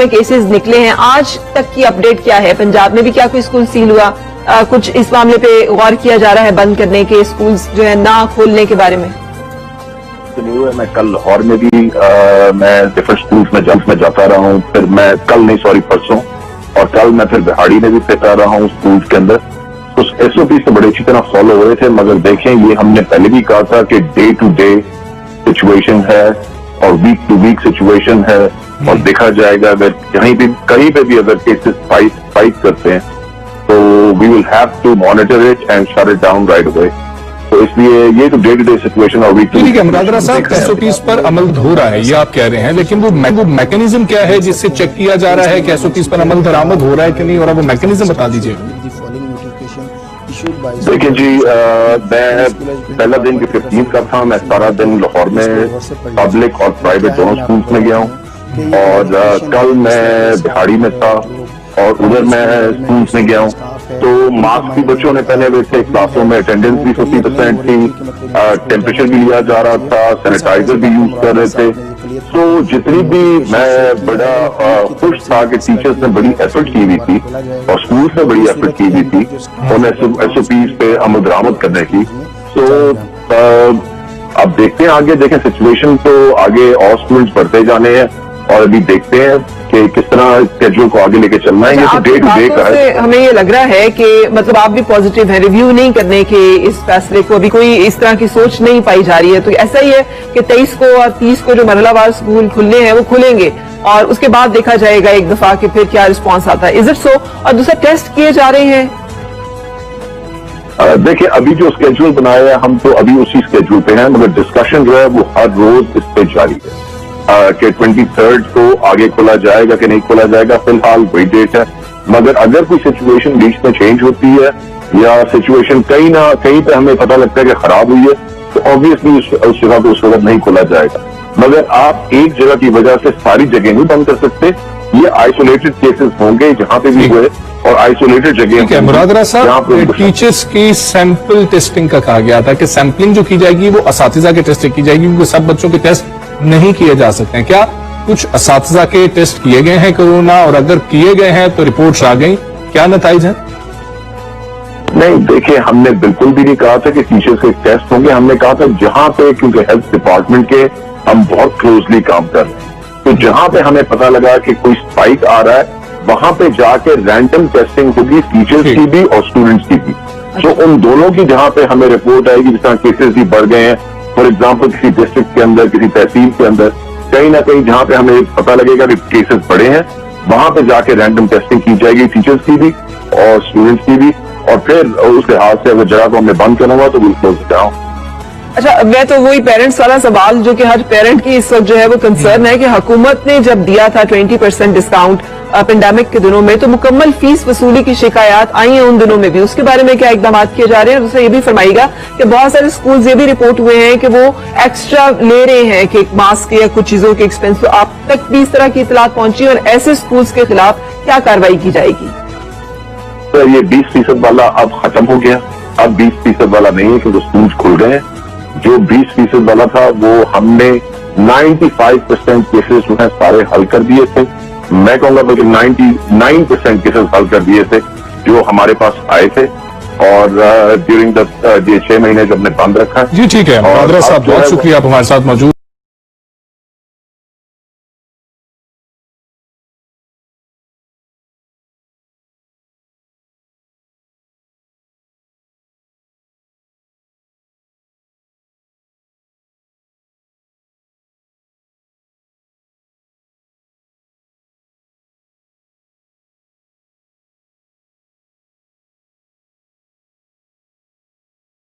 میں کیسز نکلے ہیں، آج تک کی اپڈیٹ کیا ہے؟ پنجاب میں بھی کیا کوئی اسکول سیل ہوا؟ کچھ اس معاملے پہ غور کیا جا رہا ہے بند کرنے کے، اسکولز جو ہے نہ کھولنے کے بارے میں؟ میں کل لاہور میں بھی میں ڈفرنٹ اسکولس میں جاتا رہا ہوں، پھر میں پرسوں اور کل میں پھر بہاڑی میں بھی پھر رہا ہوں اسکولس کے اندر. اس ایس او پی سے بڑے اچھی طرح فالو ہو رہے تھے، مگر دیکھیں یہ ہم نے پہلے بھی کہا تھا کہ ڈے ٹو ڈے سچویشن ہے اور ویک ٹو ویک سچویشن ہے، اور دیکھا جائے گا اگر کہیں پہ بھی اگر کیسز فائٹ کرتے ہیں تو we will have to monitor it and shut it down right away. تو اس لیے یہ تو ڈے ٹو ڈے سچویشن اور ویک ٹو ٹھیک ہے. مرادرہ صاحب ایس او پیز پر عمل ہو رہا ہے یہ آپ کہہ رہے ہیں، لیکن وہ میکینزم کیا ہے جس سے چیک کیا جا رہا ہے کہ ایس او پیز پر عمل درآمد ہو رہا ہے کہ نہیں، اور وہ میکینزم بتا دیجیے. دیکھیں جی، میں پہلا دن جو 15 کا تھا، میں سارا دن لاہور میں پبلک اور پرائیویٹ دونوں اسکولس میں گیا ہوں، اور کل میں بہاڑی میں تھا اور ادھر میں اسکولس میں گیا ہوں. تو ماسک بھی بچوں نے پہنے ہوئے تھے، کلاسوں میں اٹینڈنس بھی 50% تھی، ٹیمپریچر بھی لیا جا رہا تھا، سینیٹائزر بھی یوز کر رہے تھے. تو جتنی بھی میں بڑا خوش تھا کہ ٹیچرز نے بڑی ایفرٹ کی ہوئی تھی اور اسکولس نے بڑی ایفرٹ کی ہوئی تھی ان ایس او پیز پہ عمل درآمد کرنے کی. تو اب دیکھتے ہیں آگے، دیکھیں سچویشن تو آگے اور اسٹوڈنٹس بڑھتے جانے ہیں، اور ابھی دیکھتے ہیں کہ کس طرح اسکیڈول کو آگے لے کے چلنا ہے. یہ تو ڈے ٹو ڈے کا ہے. ہمیں یہ لگ رہا ہے کہ مطلب آپ بھی پازیٹیو ہیں، ریویو نہیں کرنے کے اس فیصلے کو، ابھی کوئی اس طرح کی سوچ نہیں پائی جا رہی ہے. تو ایسا ہی ہے کہ 23 کو اور 30 کو جو مرحلہ وار اسکول کھلنے ہیں وہ کھلیں گے، اور اس کے بعد دیکھا جائے گا ایک دفعہ کہ پھر کیا رسپانس آتا ہے. Is it so? اور دوسرا ٹیسٹ کیے جا رہے ہیں؟ دیکھیں ابھی جو اسکیڈول بنایا ہے ہم تو ابھی اسی اسکیڈول پہ ہیں، مگر ڈسکشن جو ہے وہ ہر روز اس پہ جاری ہے کہ 23 کو آگے کھولا جائے گا کہ نہیں کھولا جائے گا. فی الحال وہی ڈیٹ ہے، مگر اگر کوئی سچویشن بیچ میں چینج ہوتی ہے یا سچویشن کہیں نہ کہیں پہ ہمیں پتہ لگتا ہے کہ خراب ہوئی ہے تو آبویسلی اس جگہ کو اس وقت نہیں کھولا جائے گا. مگر آپ ایک جگہ کی وجہ سے ساری جگہ نہیں بند کر سکتے. یہ آئسولیٹڈ کیسز ہوں گے جہاں پہ بھی ہوئے، اور آئسولیٹڈ جگہ. مرادرہ صاحب ٹیچرز کی سیمپل ٹیسٹنگ کا کہا گیا تھا کہ سیمپلنگ جو کی جائے گی وہ اساتذہ کے ٹیسٹ کی جائے گی، کیونکہ سب بچوں کے ٹیسٹ نہیں کیے جا سکتے ہیں. کیا کچھ اساتذہ کے ٹیسٹ کیے گئے ہیں کورونا، اور اگر کیے گئے ہیں تو رپورٹس آ گئیں، کیا نتائج ہیں؟ نہیں دیکھیں، ہم نے بالکل بھی نہیں کہا تھا کہ ٹیچرز کے ٹیسٹ ہوں گے. ہم نے کہا تھا جہاں پہ، کیونکہ ہیلتھ ڈپارٹمنٹ کے ہم بہت کلوزلی کام کر رہے ہیں، تو جہاں پہ ہمیں پتہ لگا کہ کوئی اسپائک آ رہا ہے وہاں پہ جا کے رینڈم ٹیسٹنگ ہوگی، ٹیچرز کی بھی اور اسٹوڈنٹس کی بھی. تو ان دونوں کی جہاں پہ ہمیں رپورٹ آئے گی، جس طرح کیسز بھی بڑھ گئے ہیں، فار ایگزامپل کسی ڈسٹرکٹ کے اندر، کسی تحصیل کے اندر کہیں نہ کہیں جہاں پہ ہمیں پتہ لگے گا کہ کیسز بڑے ہیں، وہاں پہ جا کے رینڈم ٹیسٹنگ کی جائے گی، ٹیچرز کی بھی اور اسٹوڈنٹس کی بھی. اور پھر اس لحاظ سے اگر جگہ کو ہم نے بند کرنا ہوا تو بالکل جاؤں. اچھا، میں تو وہی پیرنٹس والا سوال جو کہ ہر پیرنٹ کی اس وقت جو ہے وہ کنسرن ہے کہ حکومت نے جب دیا تھا 20% ڈسکاؤنٹ پینڈیمک کے دنوں میں تو مکمل فیس وصولی کی شکایات آئی ہیں ان دنوں میں بھی. اس کے بارے میں کیا اقدامات کیے جا رہے ہیں؟ دوسرا یہ بھی فرمائیے گا کہ بہت سارے اسکولز یہ بھی رپورٹ ہوئے ہیں کہ وہ ایکسٹرا لے رہے ہیں کہ ماسک یا کچھ چیزوں کے ایکسپینس. تو آپ تک بھی اس طرح کی اطلاعات پہنچی، اور ایسے اسکولز کے خلاف کیا کارروائی کی جائے گی؟ یہ 20% والا اب ختم ہو گیا، اب 20% والا نہیں ہے کیونکہ اسکولز کھل گئے ہیں. جو 20% والا تھا وہ ہم نے 95% کیسز جو ہیں سارے حل کر دیے تھے. میں کہوں گا بلکہ 99% کیسز حل کر دیے تھے جو ہمارے پاس آئے تھے، اور ڈیورنگ 6 مہینے جب نے بند رکھا. جی ٹھیک ہے مرادرہ صاحب، بہت شکریہ آپ ہمارے ساتھ موجود